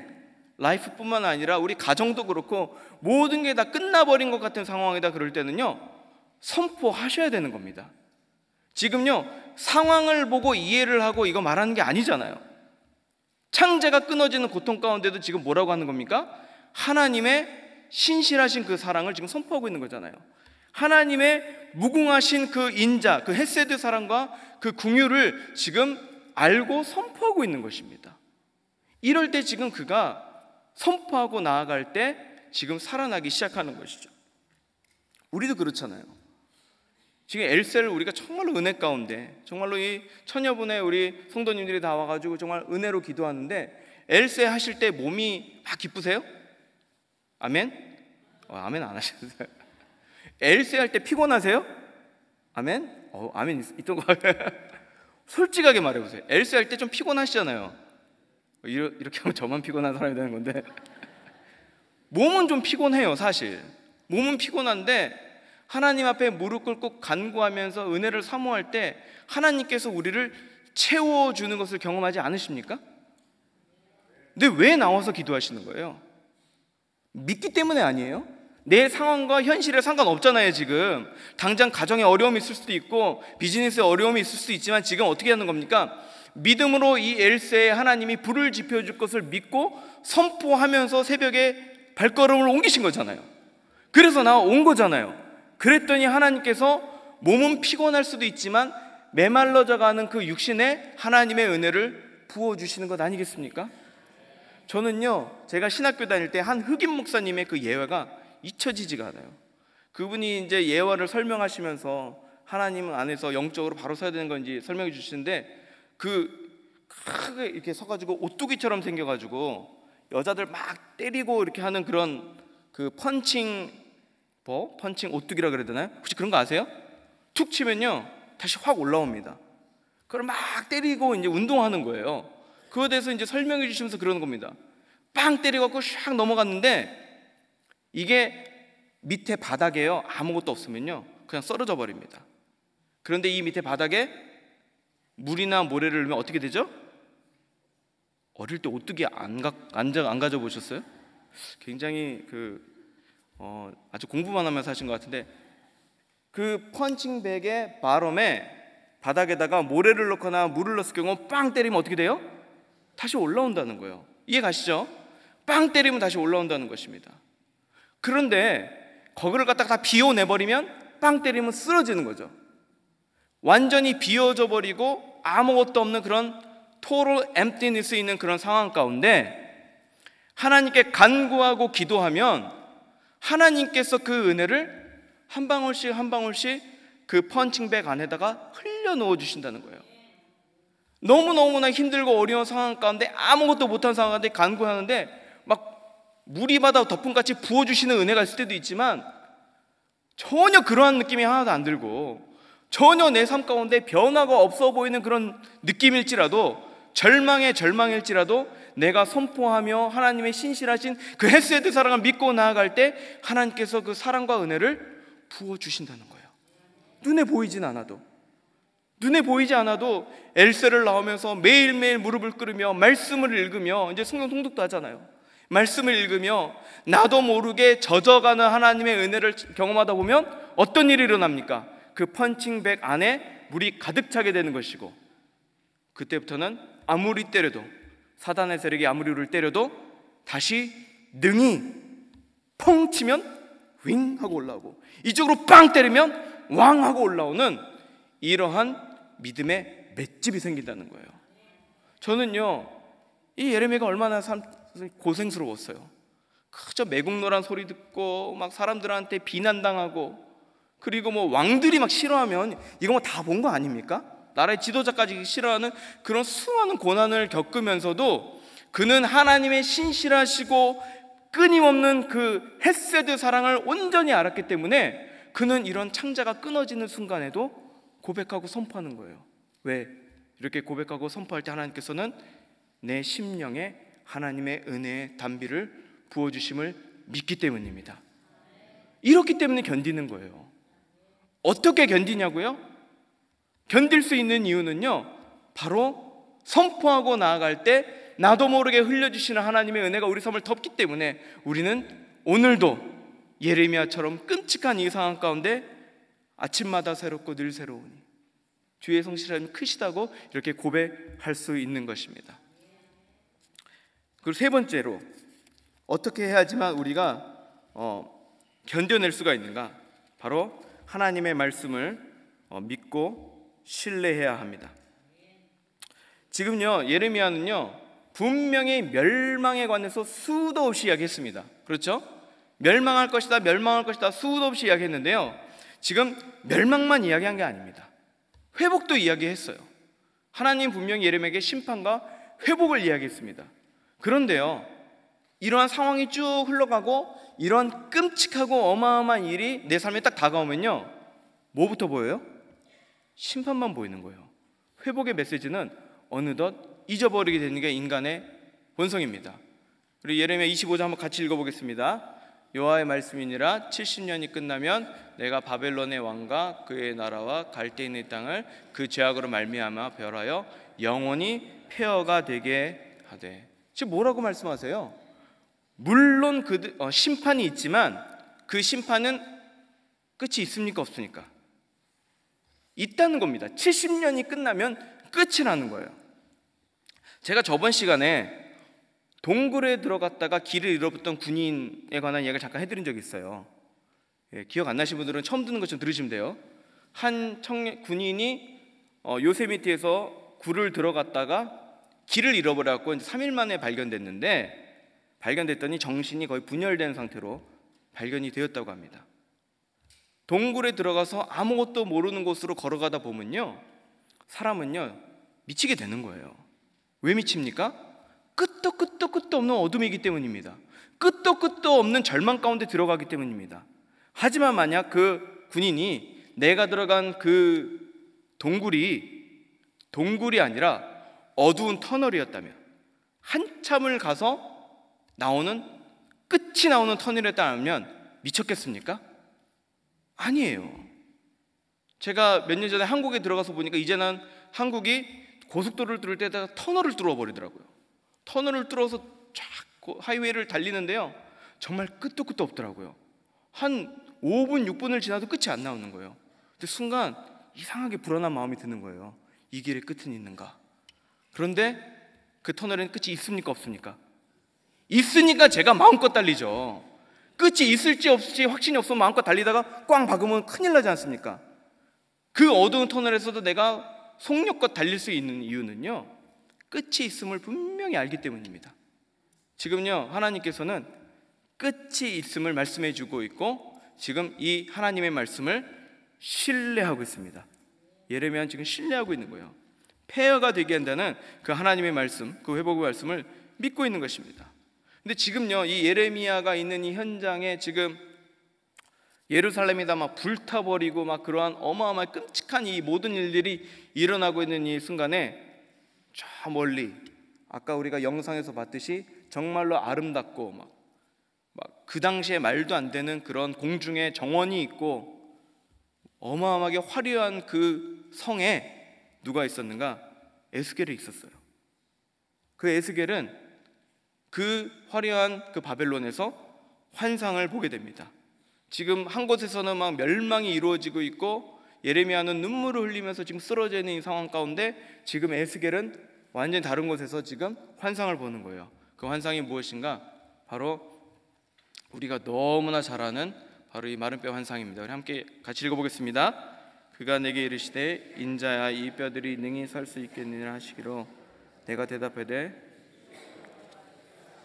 라이프뿐만 아니라 우리 가정도 그렇고 모든 게 다 끝나버린 것 같은 상황이다. 그럴 때는요, 선포하셔야 되는 겁니다. 지금요, 상황을 보고 이해를 하고 이거 말하는 게 아니잖아요. 창자가 끊어지는 고통 가운데도 지금 뭐라고 하는 겁니까? 하나님의 신실하신 그 사랑을 지금 선포하고 있는 거잖아요. 하나님의 무궁하신 그 인자, 그 헤세드 사랑과 그 궁유를 지금 알고 선포하고 있는 것입니다. 이럴 때 지금 그가 선포하고 나아갈 때 지금 살아나기 시작하는 것이죠. 우리도 그렇잖아요. 지금 엘세를 우리가 정말로 은혜 가운데, 정말로 이 천여분의 우리 성도님들이 다 와가지고 정말 은혜로 기도하는데, 엘세 하실 때 몸이 막 기쁘세요? 아멘? 아멘 안 하셨어요? 엘세 할 때 피곤하세요? 아멘? 아멘 있던 거 같아요. 솔직하게 말해보세요. 엘세 할 때 좀 피곤하시잖아요. 이렇게 하면 저만 피곤한 사람이 되는 건데, 몸은 좀 피곤해요. 사실 몸은 피곤한데 하나님 앞에 무릎 꿇고 간구하면서 은혜를 사모할 때 하나님께서 우리를 채워주는 것을 경험하지 않으십니까? 근데 왜 나와서 기도하시는 거예요? 믿기 때문에 아니에요? 내 상황과 현실에 상관없잖아요. 지금 당장 가정에 어려움이 있을 수도 있고 비즈니스에 어려움이 있을 수도 있지만 지금 어떻게 하는 겁니까? 믿음으로 이 엘세에 하나님이 불을 지펴줄 것을 믿고 선포하면서 새벽에 발걸음을 옮기신 거잖아요. 그래서 나 온 거잖아요. 그랬더니 하나님께서 몸은 피곤할 수도 있지만 메말라져 가는 그 육신에 하나님의 은혜를 부어주시는 것 아니겠습니까? 저는요, 제가 신학교 다닐 때 한 흑인 목사님의 그 예화가 잊혀지지가 않아요. 그분이 이제 예화를 설명하시면서 하나님 안에서 영적으로 바로 서야 되는 건지 설명해 주시는데, 크게 이렇게 서가지고 오뚜기처럼 생겨가지고 여자들 막 때리고 이렇게 하는 그런 그 펀칭 오뚜기라 그래야 되나요? 혹시 그런 거 아세요? 툭 치면요 다시 확 올라옵니다. 그걸 막 때리고 이제 운동하는 거예요. 그거에 대해서 이제 설명해 주시면서 그러는 겁니다. 빵 때려갖고 샥 넘어갔는데 이게 밑에 바닥에요 아무것도 없으면요 그냥 썰어져 버립니다. 그런데 이 밑에 바닥에 물이나 모래를 넣으면 어떻게 되죠? 어릴 때 오뚜기 안 가져 보셨어요? 굉장히 아주 공부만 하면서 하신 것 같은데, 그 펀칭백의 바람에 바닥에다가 모래를 넣거나 물을 넣었을 경우 빵 때리면 어떻게 돼요? 다시 올라온다는 거예요. 이해 가시죠? 빵 때리면 다시 올라온다는 것입니다. 그런데 거기를 갖다가 다 비워내버리면 빵 때리면 쓰러지는 거죠. 완전히 비워져 버리고 아무것도 없는 그런 total emptiness 있는 그런 상황 가운데 하나님께 간구하고 기도하면 하나님께서 그 은혜를 한 방울씩 한 방울씩 그 펀칭백 안에다가 흘려 넣어 주신다는 거예요. 너무너무나 힘들고 어려운 상황 가운데 아무것도 못한 상황 가운데 간구하는데 막 무리마다 덮음같이 부어주시는 은혜가 있을 때도 있지만 전혀 그러한 느낌이 하나도 안 들고 전혀 내 삶 가운데 변화가 없어 보이는 그런 느낌일지라도 절망일지라도 내가 선포하며 하나님의 신실하신 그 헤세드 사랑을 믿고 나아갈 때 하나님께서 그 사랑과 은혜를 부어주신다는 거예요. 눈에 보이지 않아도 엘세를 나오면서 매일매일 무릎을 꿇으며 말씀을 읽으며, 이제 성경 통독도 하잖아요. 말씀을 읽으며 나도 모르게 젖어가는 하나님의 은혜를 경험하다 보면 어떤 일이 일어납니까? 그 펀칭백 안에 물이 가득 차게 되는 것이고, 그때부터는 아무리 때려도, 사단의 세력이 아무리 우리를 때려도 다시 능히 펑 치면 윙 하고 올라오고, 이쪽으로 빵 때리면 왕 하고 올라오는 이러한 믿음의 맷집이 생긴다는 거예요. 저는요, 이 예레미야가 얼마나 고생스러웠어요. 그저 매국노란 소리 듣고 막 사람들한테 비난당하고, 그리고 뭐 왕들이 막 싫어하면 이거 뭐 다 본 거 아닙니까? 나라의 지도자까지 싫어하는 그런 수많은 고난을 겪으면서도 그는 하나님의 신실하시고 끊임없는 그 헤세드 사랑을 온전히 알았기 때문에 그는 이런 창자가 끊어지는 순간에도 고백하고 선포하는 거예요. 왜? 이렇게 고백하고 선포할 때 하나님께서는 내 심령에 하나님의 은혜의 단비를 부어주심을 믿기 때문입니다. 이렇기 때문에 견디는 거예요. 어떻게 견디냐고요? 견딜 수 있는 이유는요, 바로 선포하고 나아갈 때 나도 모르게 흘려주시는 하나님의 은혜가 우리 삶을 덮기 때문에 우리는 오늘도 예레미야처럼 끔찍한 이 상황 가운데 아침마다 새롭고 늘 새로우니 주의 성실함이 크시다고 이렇게 고백할 수 있는 것입니다. 그리고 세 번째로, 어떻게 해야지만 우리가 견뎌낼 수가 있는가? 바로 하나님의 말씀을 믿고 신뢰해야 합니다. 지금요, 예레미야는요 분명히 멸망에 관해서 수도 없이 이야기했습니다. 그렇죠? 멸망할 것이다 수도 없이 이야기했는데요, 지금 멸망만 이야기한 게 아닙니다. 회복도 이야기했어요. 하나님 분명히 예레미야에게 심판과 회복을 이야기했습니다. 그런데요, 이러한 상황이 쭉 흘러가고 이런 끔찍하고 어마어마한 일이 내 삶에 딱 다가오면요, 뭐부터 보여요? 심판만 보이는 거예요. 회복의 메시지는 어느덧 잊어버리게 되는 게 인간의 본성입니다. 그리고 예레미야 25장 한번 같이 읽어보겠습니다. 여호와의 말씀이니라 70년이 끝나면 내가 바벨론의 왕과 그의 나라와 갈대인의 땅을 그 죄악으로 말미암아 벌하여 영원히 폐허가 되게 하되. 지금 뭐라고 말씀하세요? 물론 심판이 있지만 그 심판은 끝이 있습니까 없습니까? 있다는 겁니다. 70년이 끝나면 끝이라는 거예요. 제가 저번 시간에 동굴에 들어갔다가 길을 잃어버렸던 군인에 관한 이야기를 잠깐 해드린 적이 있어요. 기억 안 나신 분들은 처음 듣는 것처럼 들으시면 돼요. 한 군인이 요세미티에서 굴을 들어갔다가 길을 잃어버려갖고 이제 3일 만에 발견됐더니 정신이 거의 분열된 상태로 발견이 되었다고 합니다. 동굴에 들어가서 아무것도 모르는 곳으로 걸어가다 보면요, 사람은요 미치게 되는 거예요. 왜 미칩니까? 끝도 없는 어둠이기 때문입니다. 끝도 없는 절망 가운데 들어가기 때문입니다. 하지만 만약 그 군인이 내가 들어간 그 동굴이 아니라 어두운 터널이었다면, 한참을 가서 끝이 나오는 터널이었다면 미쳤겠습니까? 아니에요. 제가 몇 년 전에 한국에 들어가서 보니까 이제는 한국이 고속도로를 뚫을 때다가 터널을 뚫어버리더라고요. 터널을 뚫어서 쫙 하이웨이를 달리는데요, 정말 끝도 없더라고요. 한 5분, 6분을 지나도 끝이 안 나오는 거예요. 근데 순간 이상하게 불안한 마음이 드는 거예요. 이 길의 끝은 있는가? 그런데 그 터널에는 끝이 있습니까 없습니까? 있으니까 제가 마음껏 달리죠. 끝이 있을지 없을지 확신이 없으면 마음껏 달리다가 꽝 박으면 큰일 나지 않습니까? 그 어두운 터널에서도 내가 속력껏 달릴 수 있는 이유는요, 끝이 있음을 분명히 알기 때문입니다. 지금요, 하나님께서는 끝이 있음을 말씀해 주고 있고 지금 이 하나님의 말씀을 신뢰하고 있습니다. 예레미야는 지금 신뢰하고 있는 거예요. 폐허가 되게 한다는 그 하나님의 말씀, 그 회복의 말씀을 믿고 있는 것입니다. 근데 지금요, 이 예레미야가 있는 이 현장에 지금 예루살렘이 다 막 불타버리고 막 그러한 어마어마한 끔찍한 이 모든 일들이 일어나고 있는 이 순간에 저 멀리 아까 우리가 영상에서 봤듯이 정말로 아름답고 막 그 당시에 말도 안 되는 그런 공중에 정원이 있고 어마어마하게 화려한 그 성에 누가 있었는가? 에스겔이 있었어요. 그 에스겔은 그 화려한 그 바벨론에서 환상을 보게 됩니다. 지금 한 곳에서는 막 멸망이 이루어지고 있고 예레미야는 눈물을 흘리면서 지금 쓰러져 있는 이 상황 가운데 지금 에스겔은 완전히 다른 곳에서 지금 환상을 보는 거예요. 그 환상이 무엇인가? 바로 우리가 너무나 잘 아는 바로 이 마른 뼈 환상입니다. 우리 함께 같이 읽어보겠습니다. 그가 내게 이르시되 인자야 이 뼈들이 능히 설 수 있겠느냐 하시기로 내가 대답하되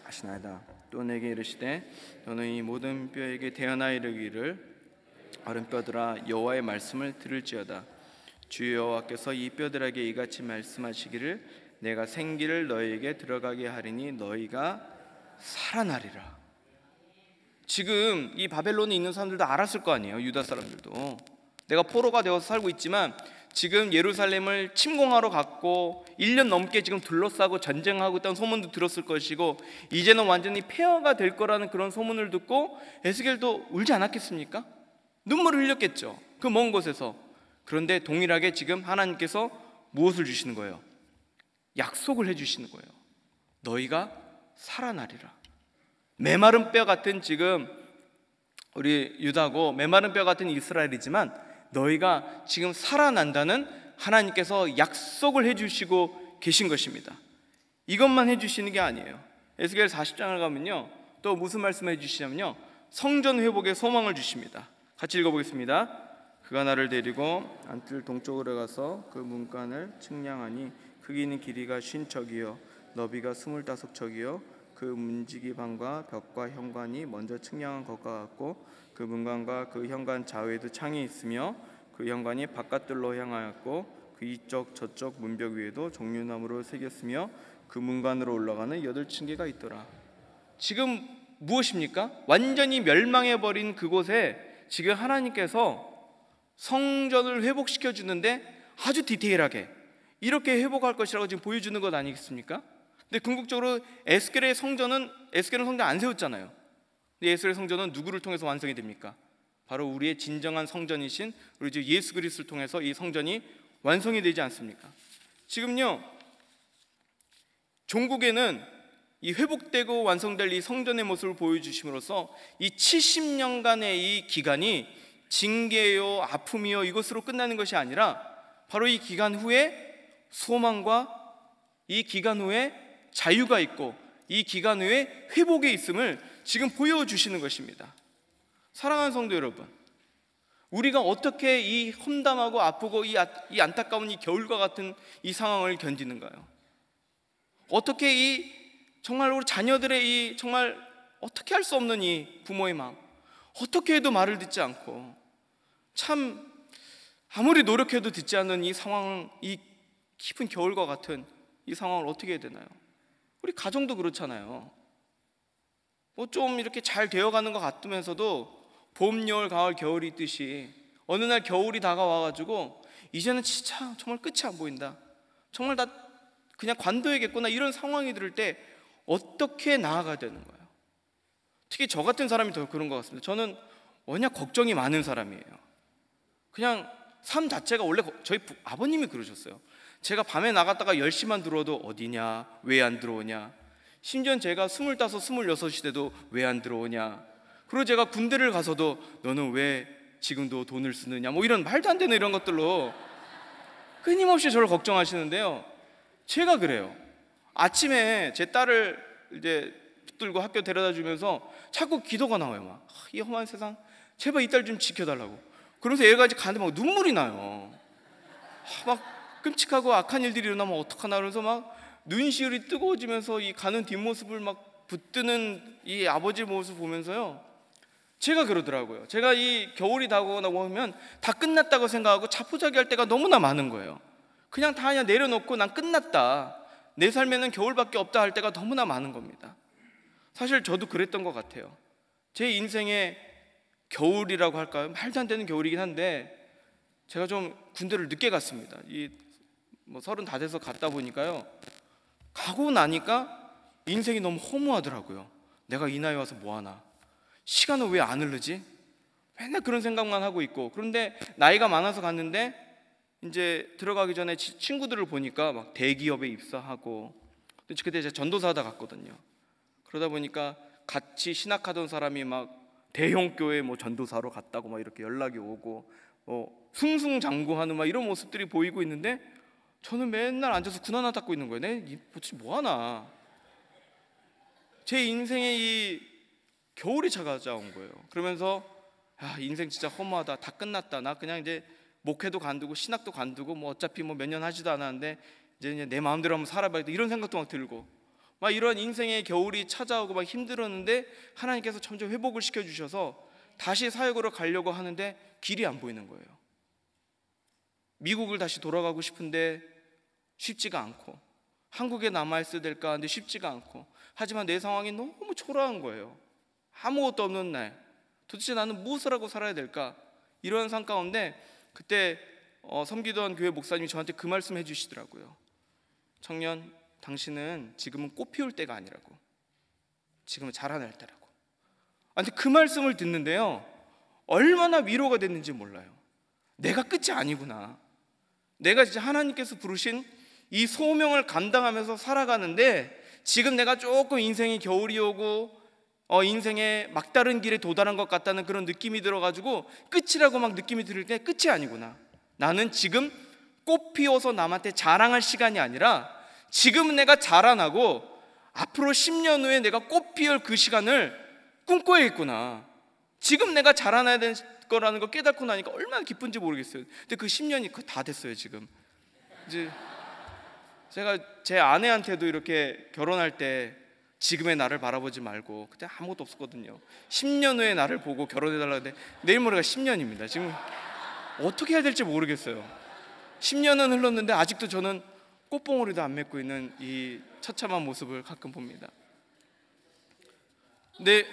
하시나이다. 또 내게 이르시되 너는 이 모든 뼈에게 대언하 이르기를 마른 뼈들아 여호와의 말씀을 들을지어다. 주 여호와께서 이 뼈들에게 이같이 말씀하시기를 내가 생기를 너희에게 들어가게 하리니 너희가 살아나리라. 지금 이 바벨론에 있는 사람들도 알았을 거 아니에요. 유다 사람들도 내가 포로가 되어서 살고 있지만 지금 예루살렘을 침공하러 갔고 1년 넘게 지금 둘러싸고 전쟁하고 있다는 소문도 들었을 것이고 이제는 완전히 폐허가 될 거라는 그런 소문을 듣고 에스겔도 울지 않았겠습니까? 눈물을 흘렸겠죠. 그 먼 곳에서. 그런데 동일하게 지금 하나님께서 무엇을 주시는 거예요? 약속을 해주시는 거예요. 너희가 살아나리라. 메마른 뼈 같은 지금 우리 유다고 메마른 뼈 같은 이스라엘이지만 너희가 지금 살아난다는 하나님께서 약속을 해주시고 계신 것입니다. 이것만 해주시는 게 아니에요. 에스겔 40장을 가면요 또 무슨 말씀을 해주시냐면요 성전 회복의 소망을 주십니다. 같이 읽어보겠습니다. 그가 나를 데리고 안뜰 동쪽으로 가서 그 문간을 측량하니 크기는 길이가 50척이요 너비가 25척이요 그 문지기 방과 벽과 현관이 먼저 측량한 것과 같고 그 문관과 그 현관 좌우에도 창이 있으며 그 현관이 바깥들로 향하였고 그 이쪽 저쪽 문벽 위에도 종류나무로 새겼으며 그 문관으로 올라가는 8층계가 있더라. 지금 무엇입니까? 완전히 멸망해버린 그곳에 지금 하나님께서 성전을 회복시켜 주는데 아주 디테일하게 이렇게 회복할 것이라고 지금 보여주는 것 아니겠습니까? 근데 궁극적으로 에스겔의 성전은 성전 안 세웠잖아요. 근데 에스겔의 성전은 누구를 통해서 완성이 됩니까? 바로 우리의 진정한 성전이신 우리 주 예수 그리스도를 통해서 이 성전이 완성이 되지 않습니까? 지금요 종국에는 이 회복되고 완성될 이 성전의 모습을 보여주심으로써 이 70년간의 이 기간이 징계요 아픔이요 이것으로 끝나는 것이 아니라 바로 이 기간 후에 소망과 이 기간 후에 자유가 있고 이 기간 후에 회복이 있음을 지금 보여주시는 것입니다. 사랑하는 성도 여러분, 우리가 어떻게 이 험담하고 아프고 이 안타까운 이 겨울과 같은 이 상황을 견디는가요? 어떻게 이 정말 우리 자녀들의 이 정말 어떻게 할 수 없는 이 부모의 마음, 어떻게 해도 말을 듣지 않고 참 아무리 노력해도 듣지 않는 이 상황, 이 깊은 겨울과 같은 이 상황을 어떻게 해야 되나요? 우리 가정도 그렇잖아요. 뭐 좀 이렇게 잘 되어가는 것 같으면서도 봄, 여울, 가을, 겨울이 있듯이 어느 날 겨울이 다가와가지고 이제는 진짜 정말 끝이 안 보인다. 정말 나 그냥 관둬야겠구나 이런 상황이 들을 때 어떻게 나아가야 되는 거예요? 특히 저 같은 사람이 더 그런 것 같습니다. 저는 워낙 걱정이 많은 사람이에요. 그냥 삶 자체가 원래 저희 아버님이 그러셨어요. 제가 밤에 나갔다가 10시만 들어도 어디냐, 왜 안 들어오냐, 심지어 제가 25, 26이 돼도 왜 안 들어오냐, 그리고 제가 군대를 가서도 너는 왜 지금도 돈을 쓰느냐, 뭐 이런 말도 안 되는 이런 것들로 끊임없이 저를 걱정하시는데요. 제가 그래요. 아침에 제 딸을 이제 붙들고 학교 데려다 주면서 자꾸 기도가 나와요. 막 이 험한 세상 제발 이 딸 좀 지켜달라고. 그러면서 얘가 이제 가는데 막 눈물이 나요. 막 끔찍하고 악한 일들이 일어나면 어떡하나 그러면서 막 눈시울이 뜨거워지면서 이 가는 뒷모습을 막 붙드는 이 아버지 모습 보면서요 제가 그러더라고요. 제가 이 겨울이 다가오고 나면 다 끝났다고 생각하고 자포자기할 때가 너무나 많은 거예요. 그냥 다 그냥 내려놓고 난 끝났다, 내 삶에는 겨울밖에 없다 할 때가 너무나 많은 겁니다. 사실 저도 그랬던 것 같아요. 제 인생의 겨울이라고 할까요? 말도 안 되는 겨울이긴 한데 제가 좀 군대를 늦게 갔습니다. 서른 다 돼서 갔다 보니까요, 가고 나니까 인생이 너무 허무하더라고요. 내가 이 나이 와서 뭐하나, 시간은 왜 안 흐르지? 맨날 그런 생각만 하고 있고. 그런데 나이가 많아서 갔는데 이제 들어가기 전에 친구들을 보니까 막 대기업에 입사하고, 그때 제가 전도사하다 갔거든요. 그러다 보니까 같이 신학하던 사람이 막 대형 교회 뭐 전도사로 갔다고 막 이렇게 연락이 오고, 승승장구하는 막 이런 모습들이 보이고 있는데 저는 맨날 앉아서 군 하나 닦고 있는 거예요. 내 도대체 뭐 하나. 제 인생에 이 겨울이 찾아온 거예요. 그러면서 인생 진짜 허무하다, 다 끝났다, 나 그냥 이제 목회도 관두고 신학도 관두고 뭐 어차피 뭐 몇 년 하지도 않았는데 이제 내 마음대로 한번 살아봐야겠다, 이런 생각도 막 들고, 막 이런 인생의 겨울이 찾아오고 막 힘들었는데 하나님께서 점점 회복을 시켜주셔서 다시 사역으로 가려고 하는데 길이 안 보이는 거예요. 미국을 다시 돌아가고 싶은데 쉽지가 않고, 한국에 남아있어야 될까 하는데 쉽지가 않고, 하지만 내 상황이 너무 초라한 거예요. 아무것도 없는 날, 도대체 나는 무엇을 하고 살아야 될까, 이런 상황 가운데 그때 섬기던 교회 목사님이 저한테 그 말씀 해주시더라고요. 청년, 당신은 지금은 꽃 피울 때가 아니라고, 지금은 자라날 때라고. 근데 그 말씀을 듣는데요, 얼마나 위로가 됐는지 몰라요. 내가 끝이 아니구나, 내가 진짜 하나님께서 부르신 이 소명을 감당하면서 살아가는데 지금 내가 조금 인생의 겨울이 오고 인생의 막다른 길에 도달한 것 같다는 그런 느낌이 들어가지고 끝이라고 막 느낌이 들을 때 끝이 아니구나, 나는 지금 꽃 피워서 남한테 자랑할 시간이 아니라 지금 내가 자라나고 앞으로 10년 후에 내가 꽃 피울 그 시간을 꿈꿔야겠구나, 지금 내가 자라나야 되는 거라는 걸 깨닫고 나니까 얼마나 기쁜지 모르겠어요. 근데 그 10년이 다 됐어요. 지금 이제 제가 제 아내한테도 이렇게 결혼할 때 지금의 나를 바라보지 말고, 그때 아무것도 없었거든요. 10년 후에 나를 보고 결혼해달라고 했는데 내일 모레가 10년입니다. 지금 어떻게 해야 될지 모르겠어요. 10년은 흘렀는데 아직도 저는 꽃봉오리도 안 맺고 있는 이 처참한 모습을 가끔 봅니다. 근데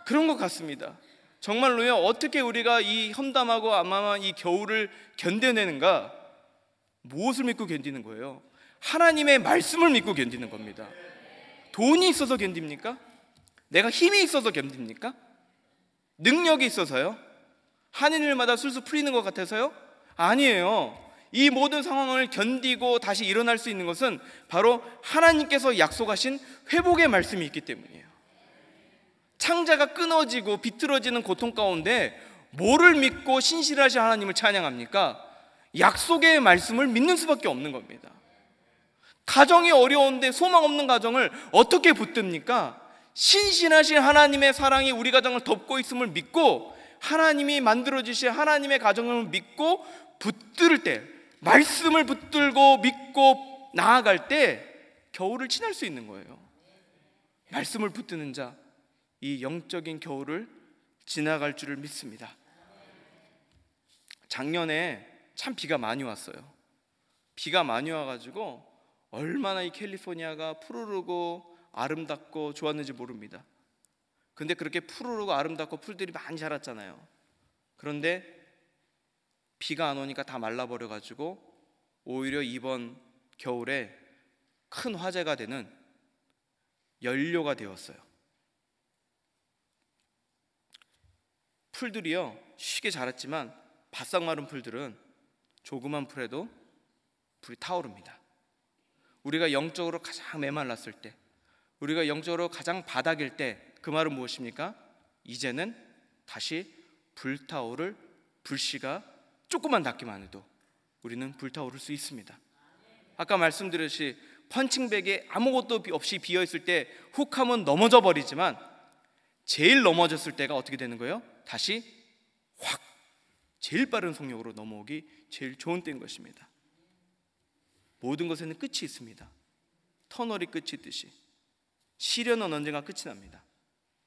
그런 것 같습니다. 정말로요, 어떻게 우리가 이 험담하고 암암한 이 겨울을 견뎌내는가? 무엇을 믿고 견디는 거예요? 하나님의 말씀을 믿고 견디는 겁니다. 돈이 있어서 견딥니까? 내가 힘이 있어서 견딥니까? 능력이 있어서요? 하는 일마다 술술 풀리는 것 같아서요? 아니에요. 이 모든 상황을 견디고 다시 일어날 수 있는 것은 바로 하나님께서 약속하신 회복의 말씀이 있기 때문이에요. 창자가 끊어지고 비틀어지는 고통 가운데 뭐를 믿고 신실하신 하나님을 찬양합니까? 약속의 말씀을 믿는 수밖에 없는 겁니다. 가정이 어려운데 소망 없는 가정을 어떻게 붙듭니까? 신실하신 하나님의 사랑이 우리 가정을 덮고 있음을 믿고, 하나님이 만들어주신 하나님의 가정을 믿고 붙들 때, 말씀을 붙들고 믿고 나아갈 때 겨울을 지날 수 있는 거예요. 말씀을 붙드는 자, 이 영적인 겨울을 지나갈 줄을 믿습니다. 작년에 참 비가 많이 왔어요. 비가 많이 와가지고 얼마나 이 캘리포니아가 푸르르고 아름답고 좋았는지 모릅니다. 근데 그렇게 푸르르고 아름답고 풀들이 많이 자랐잖아요. 그런데 비가 안 오니까 다 말라버려가지고 오히려 이번 겨울에 큰 화제가 되는 연료가 되었어요. 풀들이요, 쉽게 자랐지만 바싹 마른 풀들은 조그만 풀에도 불이 타오릅니다. 우리가 영적으로 가장 메말랐을 때, 우리가 영적으로 가장 바닥일 때, 그 말은 무엇입니까? 이제는 다시 불타오를 불씨가 조금만 닿기만 해도 우리는 불타오를 수 있습니다. 아까 말씀드렸듯이 펀칭백에 아무것도 없이 비어있을 때 훅 하면 넘어져 버리지만, 제일 넘어졌을 때가 어떻게 되는 거예요? 다시 확, 제일 빠른 속력으로 넘어오기 제일 좋은 때인 것입니다. 모든 것에는 끝이 있습니다. 터널이 끝이 있듯이 시련은 언젠가 끝이 납니다.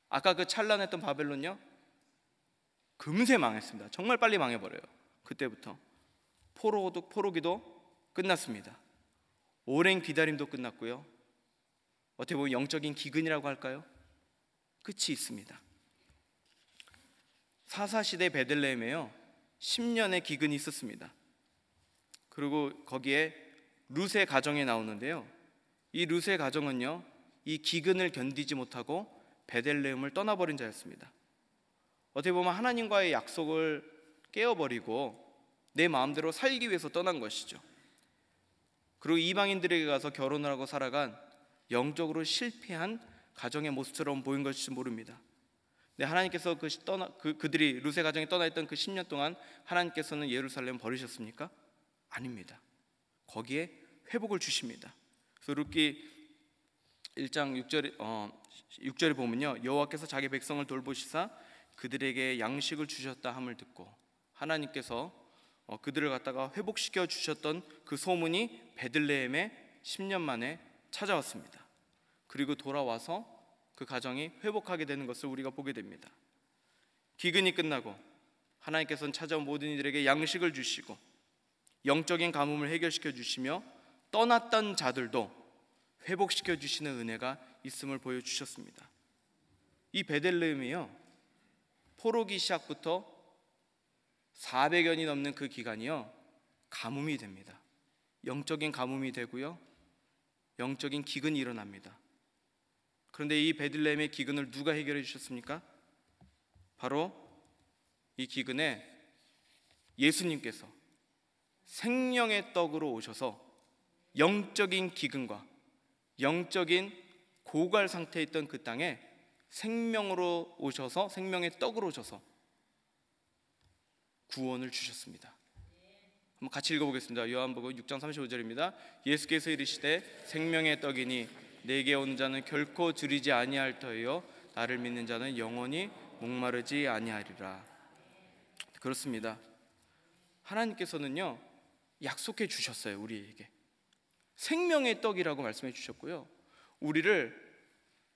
아까 그 찬란했던 바벨론요, 금세 망했습니다. 정말 빨리 망해버려요. 그때부터 포로기도 끝났습니다. 오랜 기다림도 끝났고요. 어떻게 보면 영적인 기근이라고 할까요? 끝이 있습니다. 사사시대 베들레헴에요 10년의 기근이 있었습니다. 그리고 거기에 룻의 가정이 나오는데요, 이 룻의 가정은요 이 기근을 견디지 못하고 베들레헴을 떠나버린 자였습니다. 어떻게 보면 하나님과의 약속을 깨어버리고 내 마음대로 살기 위해서 떠난 것이죠. 그리고 이방인들에게 가서 결혼을 하고 살아간 영적으로 실패한 가정의 모습처럼 보인 것일지 모릅니다. 근데 하나님께서 그들이 룻의 가정이 떠나 있던 그 10년 동안 하나님께서는 예루살렘 버리셨습니까? 아닙니다. 거기에 회복을 주십니다. 그래서 룻기 1장 6절에 보면요, 여호와께서 자기 백성을 돌보시사 그들에게 양식을 주셨다 함을 듣고 하나님께서 그들을 갖다가 회복시켜 주셨던 그 소문이 베들레헴에 10년 만에 찾아왔습니다. 그리고 돌아와서 그 가정이 회복하게 되는 것을 우리가 보게 됩니다. 기근이 끝나고 하나님께서는 찾아온 모든 이들에게 양식을 주시고 영적인 가뭄을 해결시켜 주시며 떠났던 자들도 회복시켜 주시는 은혜가 있음을 보여주셨습니다. 이 베들레헴이요 포로기 시작부터 400년이 넘는 그 기간이요 가뭄이 됩니다. 영적인 가뭄이 되고요 영적인 기근이 일어납니다. 그런데 이 베들레헴의 기근을 누가 해결해 주셨습니까? 바로 이 기근에 예수님께서 생명의 떡으로 오셔서 영적인 기근과 영적인 고갈 상태에 있던 그 땅에 생명으로 오셔서 생명의 떡으로 오셔서 구원을 주셨습니다. 한번 같이 읽어보겠습니다. 요한복음 6장 35절입니다. 예수께서 이르시되 생명의 떡이니 내게 오는 자는 결코 줄이지 아니할 터이요 나를 믿는 자는 영원히 목마르지 아니하리라. 그렇습니다. 하나님께서는요 약속해 주셨어요. 우리에게 생명의 떡이라고 말씀해 주셨고요 우리를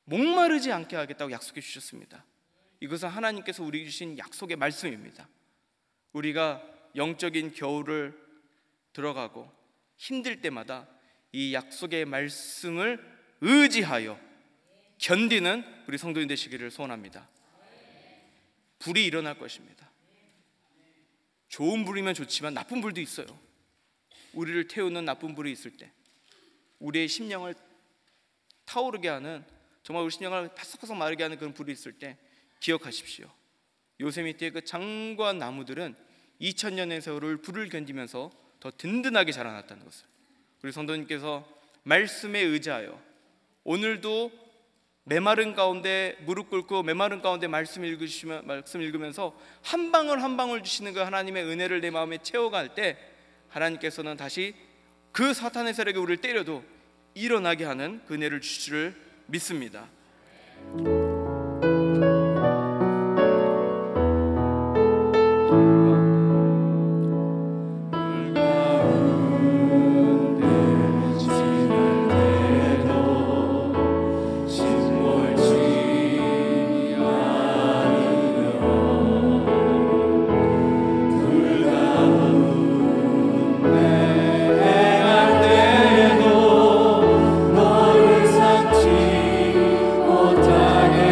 목마르지 않게 하겠다고 약속해 주셨습니다. 이것은 하나님께서 우리에게 주신 약속의 말씀입니다. 우리가 영적인 겨울을 들어가고 힘들 때마다 이 약속의 말씀을 의지하여 견디는 우리 성도인 되시기를 소원합니다. 불이 일어날 것입니다. 좋은 불이면 좋지만 나쁜 불도 있어요. 우리를 태우는 나쁜 불이 있을 때 우리의 심령을 타오르게 하는, 정말 우리 심령을 바삭바삭 마르게 하는 그런 불이 있을 때 기억하십시오. 요세미티의 그 장관 나무들은 2000년의 세월을 불을 견디면서 더 든든하게 자라났다는 것을 우리 성도님께서 말씀에 의지하여 오늘도 메마른 가운데 무릎 꿇고 메마른 가운데 말씀 읽으면서 한 방울 한 방울 주시는 그 하나님의 은혜를 내 마음에 채워갈 때 하나님께서는 다시 그 사탄의 세력이 우리를 때려도 일어나게 하는 그 은혜를 주실 줄 믿습니다. 못하게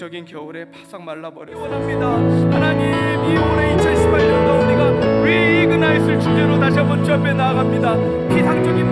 기적인 겨울에 바싹 말라버려 원합니다. 하나님, 이 올해 2018년도 우리가 리그나잇을 주제로 다시 한번 주 앞에 나아갑니다. 피상적인